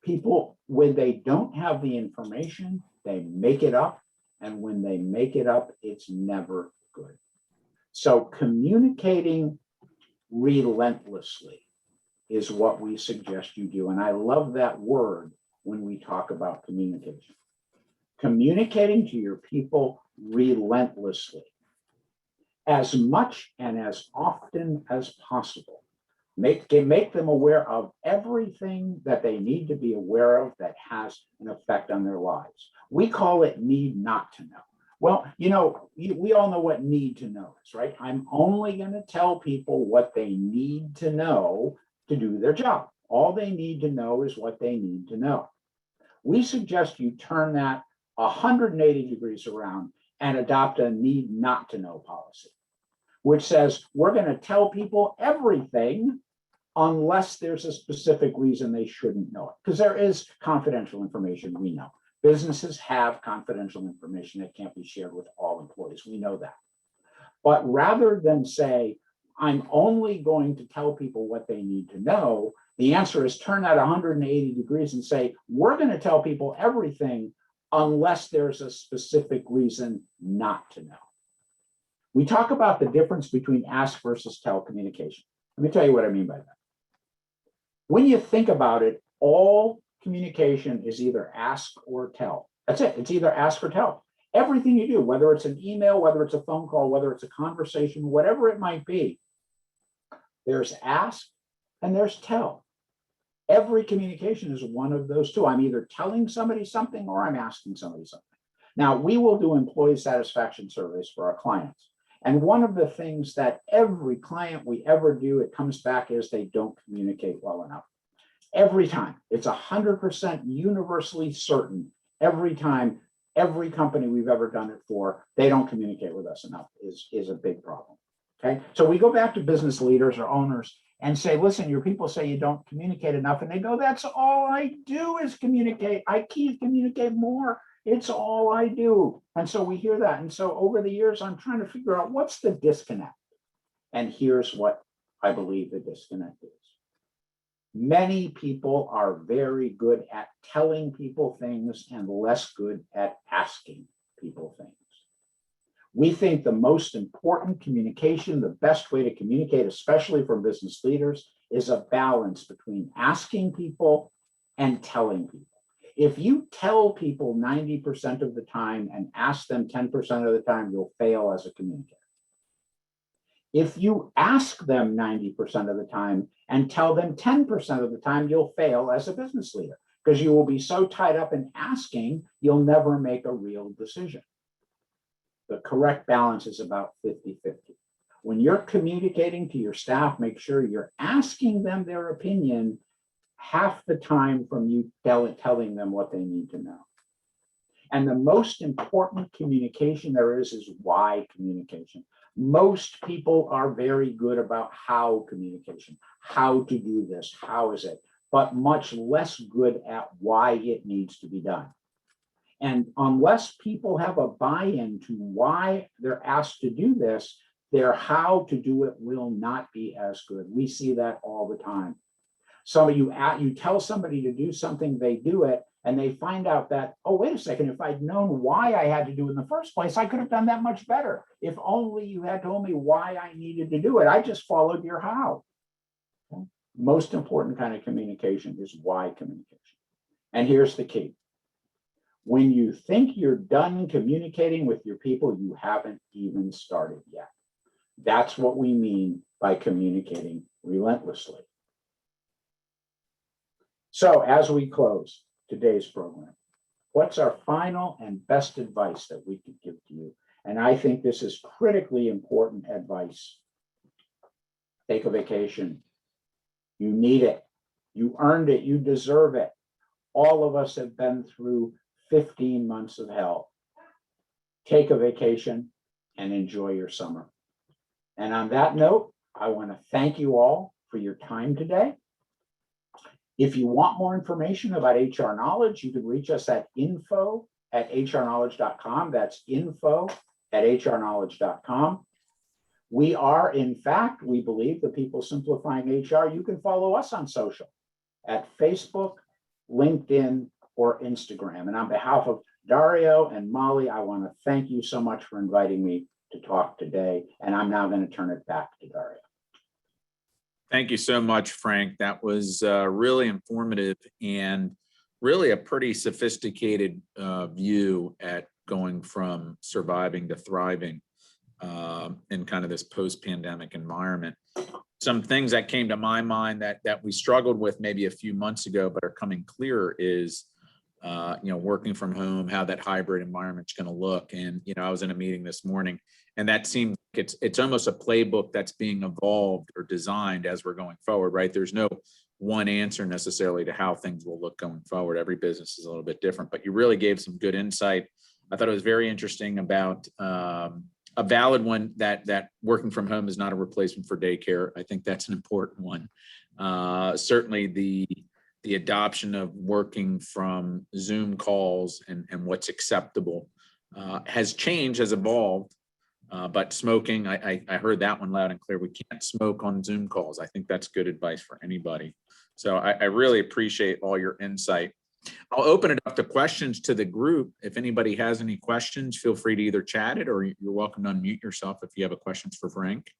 People, when they don't have the information, they make it up. And when they make it up, it's never good. So communicating relentlessly is what we suggest you do. And I love that word when we talk about communication. Communicating to your people relentlessly, as much and as often as possible. Make them aware of everything that they need to be aware of that has an effect on their lives. We call it need not to know. Well, we all know what need to know is, right? I'm only going to tell people what they need to know to do their job. All they need to know is what they need to know. We suggest you turn that 180 degrees around and adopt a need not to know policy, which says we're going to tell people everything unless there's a specific reason they shouldn't know it. Because there is confidential information, we know. Businesses have confidential information that can't be shared with all employees. We know that. But rather than say, I'm only going to tell people what they need to know, the answer is turn that 180 degrees and say, we're going to tell people everything unless there's a specific reason not to know. We talk about the difference between ask versus tell communication. Let me tell you what I mean by that. When you think about it, all communication is either ask or tell. That's it. It's either ask or tell. Everything you do, whether it's an email, whether it's a phone call, whether it's a conversation, whatever it might be, there's ask and there's tell. Every communication is one of those two. I'm either telling somebody something or I'm asking somebody something. Now, we will do employee satisfaction surveys for our clients. And one of the things that every client we ever do, it comes back is they don't communicate well enough. Every time. It's 100% universally certain. Every time, every company we've ever done it for, they don't communicate with us enough is a big problem. Okay. So we go back to business leaders or owners and say, listen, your people say you don't communicate enough. And they go, that's all I do is communicate. I can't communicate more. It's all I do. And so we hear that. And so over the years, I'm trying to figure out what's the disconnect. And here's what I believe the disconnect is. Many people are very good at telling people things and less good at asking people things. We think the most important communication, the best way to communicate, especially for business leaders, is a balance between asking people and telling people. If you tell people 90% of the time and ask them 10% of the time, you'll fail as a communicator. If you ask them 90% of the time and tell them 10% of the time, you'll fail as a business leader because you will be so tied up in asking, you'll never make a real decision. The correct balance is about 50-50. When you're communicating to your staff, make sure you're asking them their opinion half the time from you telling them what they need to know. And the most important communication there is why communication. Most people are very good about how communication, how to do this, how is it, but much less good at why it needs to be done. And unless people have a buy-in to why they're asked to do this, their how to do it will not be as good. We see that all the time. So you tell somebody to do something, they do it, and they find out that, oh, wait a second, if I'd known why I had to do it in the first place, I could have done that much better. If only you had told me why I needed to do it, I just followed your how. Okay? Most important kind of communication is why communication. And here's the key. When you think you're done communicating with your people, you haven't even started yet. That's what we mean by communicating relentlessly. So as we close today's program, what's our final and best advice that we could give to you? And I think this is critically important advice. Take a vacation. You need it. You earned it. You deserve it. All of us have been through 15 months of hell. Take a vacation and enjoy your summer. And on that note, I want to thank you all for your time today. If you want more information about HR Knowledge, you can reach us at info@hrknowledge.com. That's info@hrknowledge.com. We are, in fact, we believe the people simplifying HR. You can follow us on social at Facebook, LinkedIn, or Instagram. And on behalf of Dario and Molly, I want to thank you so much for inviting me to talk today. And I'm now going to turn it back to Dario. Thank you so much, Frank. That was really informative and really a pretty sophisticated view at going from surviving to thriving in kind of this post-pandemic environment. Some things that came to my mind that we struggled with maybe a few months ago, but are coming clearer is, working from home, how that hybrid environment's going to look. And, I was in a meeting this morning, and that seems like it's almost a playbook that's being evolved or designed as we're going forward, right? There's no one answer necessarily to how things will look going forward. Every business is a little bit different, but you really gave some good insight. I thought it was very interesting about a valid one that working from home is not a replacement for daycare. I think that's an important one. Certainly the adoption of working from Zoom calls and what's acceptable has changed, has evolved. But smoking, I heard that one loud and clear. We can't smoke on Zoom calls. I think that's good advice for anybody. So I really appreciate all your insight. I'll open it up to questions to the group. If anybody has any questions, feel free to either chat it or you're welcome to unmute yourself if you have a questions for Frank.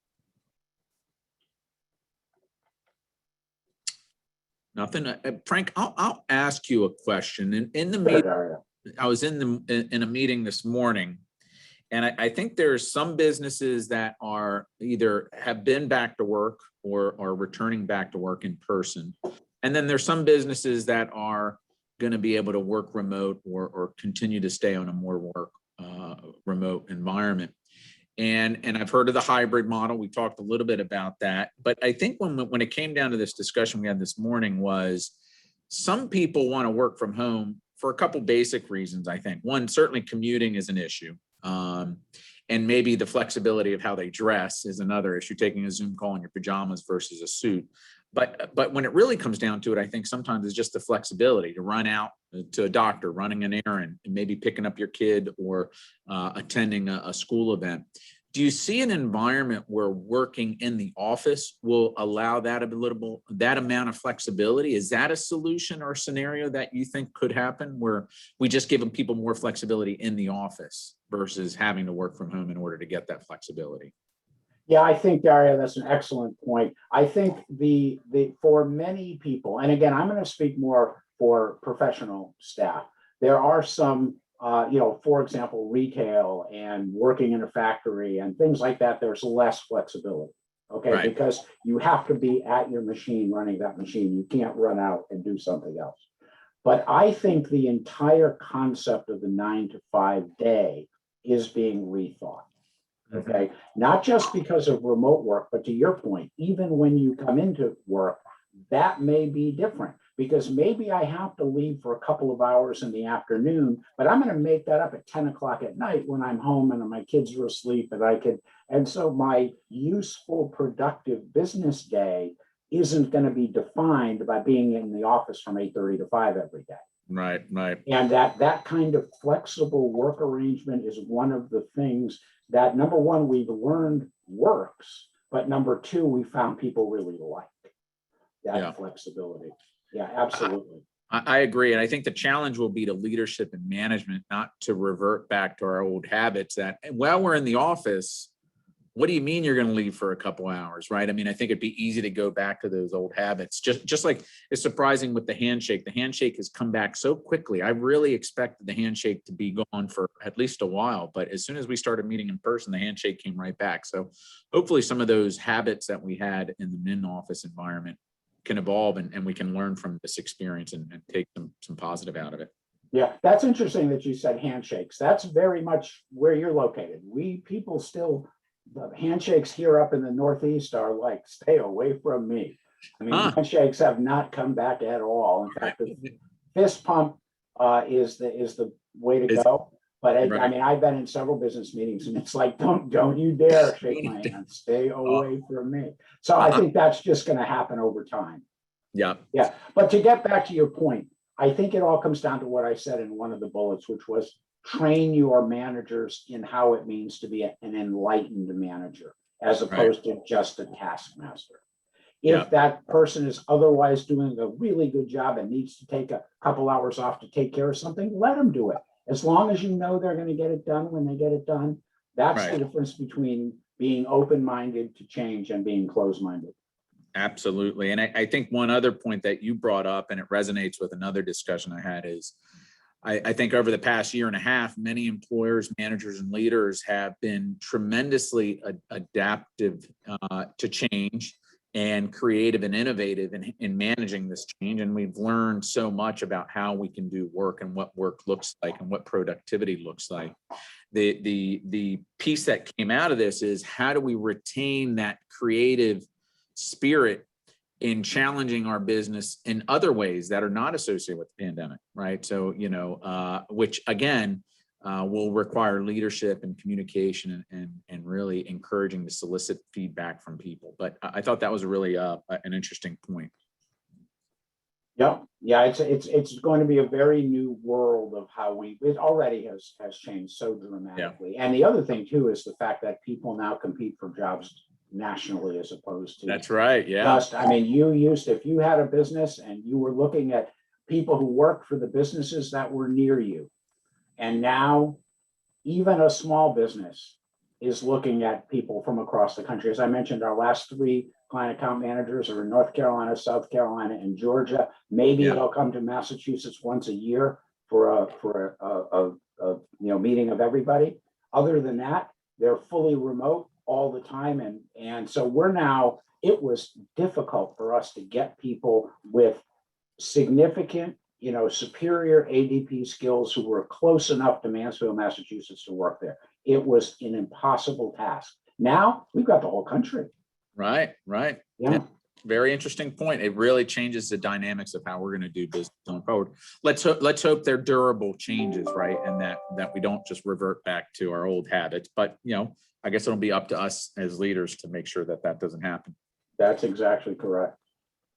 Nothing. Frank, I'll ask you a question. In the meeting, I was in a meeting this morning, and I think there's some businesses that are either have been back to work or are returning back to work in person. And then there's some businesses that are going to be able to work remote or continue to stay on a more remote environment. And I've heard of the hybrid model. We talked a little bit about that. But I think when it came down to this discussion we had this morning was some people want to work from home for a couple basic reasons, I think. One, certainly commuting is an issue. And maybe the flexibility of how they dress is another issue, taking a Zoom call in your pajamas versus a suit. But when it really comes down to it, I think sometimes it's just the flexibility to run out to a doctor, running an errand, and maybe picking up your kid or attending a school event. Do you see an environment where working in the office will allow that amount of flexibility? Is that a solution or a scenario that you think could happen where we just give people more flexibility in the office versus having to work from home in order to get that flexibility? Yeah, I think, Dario, that's an excellent point. I think the for many people, and again, I'm going to speak more for professional staff. There are some, for example, retail and working in a factory and things like that. There's less flexibility, okay? Right. Because you have to be at your machine running that machine. You can't run out and do something else. But I think the entire concept of the 9-to-5 day is being rethought. Okay, not just because of remote work, but to your point, even when you come into work, that may be different because maybe I have to leave for a couple of hours in the afternoon, but I'm going to make that up at 10 o'clock at night when I'm home and my kids are asleep and so my useful, productive business day isn't going to be defined by being in the office from 8:30 to 5 every day. Right. And that kind of flexible work arrangement is one of the things that, number one, we've learned works, but number two, we found people really like that flexibility. Yeah, absolutely. I agree. And I think the challenge will be to leadership and management, not to revert back to our old habits that while we're in the office, what do you mean you're going to leave for a couple hours, right? I mean, I think it'd be easy to go back to those old habits. Just like it's surprising with the handshake. The handshake has come back so quickly. I really expected the handshake to be gone for at least a while, but as soon as we started meeting in person, the handshake came right back. So hopefully some of those habits that we had in the in-office environment can evolve and we can learn from this experience and take some positive out of it. Yeah, that's interesting that you said handshakes. That's very much where you're located. People still, the handshakes here up in the Northeast are like, stay away from me. I mean, handshakes have not come back at all. In fact, the fist pump is the way to go. But I Right. mean, I've been in several business meetings and it's like, don't you dare shake my hand, stay away from me. So I think that's just gonna happen over time. Yeah, Yeah, but to get back to your point, I think it all comes down to what I said in one of the bullets, which was train your managers in how it means to be an enlightened manager, as opposed to just a taskmaster. Yeah. If that person is otherwise doing a really good job and needs to take a couple hours off to take care of something, let them do it. As long as you know they're going to get it done when they get it done, that's the Right. difference between being open-minded to change and being closed-minded. Absolutely. And I think one other point that you brought up, and it resonates with another discussion I had, is I think over the past year and a half, many employers, managers, and leaders have been tremendously adaptive to change and creative and innovative in managing this change. And we've learned so much about how we can do work and what work looks like and what productivity looks like. The piece that came out of this is, how do we retain that creative spirit in challenging our business in other ways that are not associated with the pandemic, right? So, which again, will require leadership and communication and really encouraging to solicit feedback from people. But I thought that was really an interesting point. Yep. Yeah, it's going to be a very new world of how it already has changed so dramatically. And the other thing too is the fact that people now compete for jobs nationally as opposed to. That's right. Yeah. Just, I mean, if you had a business and you were looking at people who worked for the businesses that were near you, and now even a small business is looking at people from across the country. As I mentioned, our last 3 client account managers are in North Carolina, South Carolina, and Georgia. Maybe they'll come to Massachusetts once a year for a meeting of everybody. Other than that, they're fully remote all the time. And so it was difficult for us to get people with significant, superior ADP skills who were close enough to Mansfield, Massachusetts to work there. It was an impossible task. Now we've got the whole country. Right. Yeah. Very interesting point. It really changes the dynamics of how we're going to do business going forward. Let's hope they're durable changes, right? And that we don't just revert back to our old habits. But I guess it'll be up to us as leaders to make sure that doesn't happen. That's exactly correct.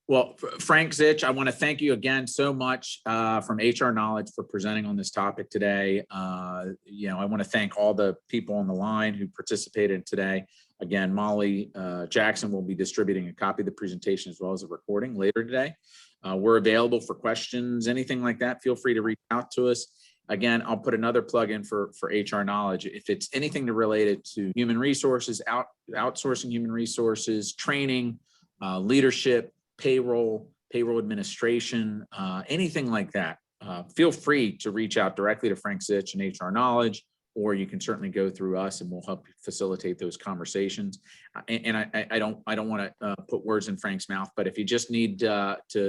Well, Frank Zich, I want to thank you again so much from HR Knowledge for presenting on this topic today. I want to thank all the people on the line who participated today. Again, Molly Jackson will be distributing a copy of the presentation as well as a recording later today. We're available for questions, anything like that. Feel free to reach out to us. Again, I'll put another plug in for HR Knowledge. If it's anything related to human resources, outsourcing human resources, training, leadership, payroll administration, anything like that, feel free to reach out directly to Frank Zich and HR Knowledge, or you can certainly go through us and we'll help facilitate those conversations. And I don't want to put words in Frank's mouth, but if you just need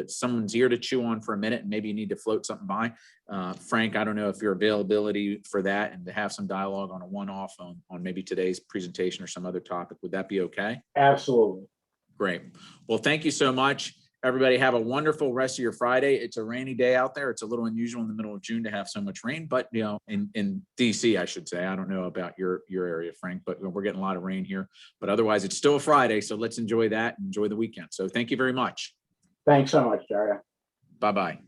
someone's ear to chew on for a minute and maybe you need to float something by, Frank, I don't know if your availability for that and to have some dialogue on a one-off on maybe today's presentation or some other topic, would that be okay? Absolutely. Great. Well, thank you so much. Everybody have a wonderful rest of your Friday. It's a rainy day out there. It's a little unusual in the middle of June to have so much rain, but in DC, I should say. I don't know about your area, Frank, but we're getting a lot of rain here. But otherwise, it's still a Friday, so let's enjoy that and enjoy the weekend. So thank you very much. Thanks so much, Daria. Bye-bye.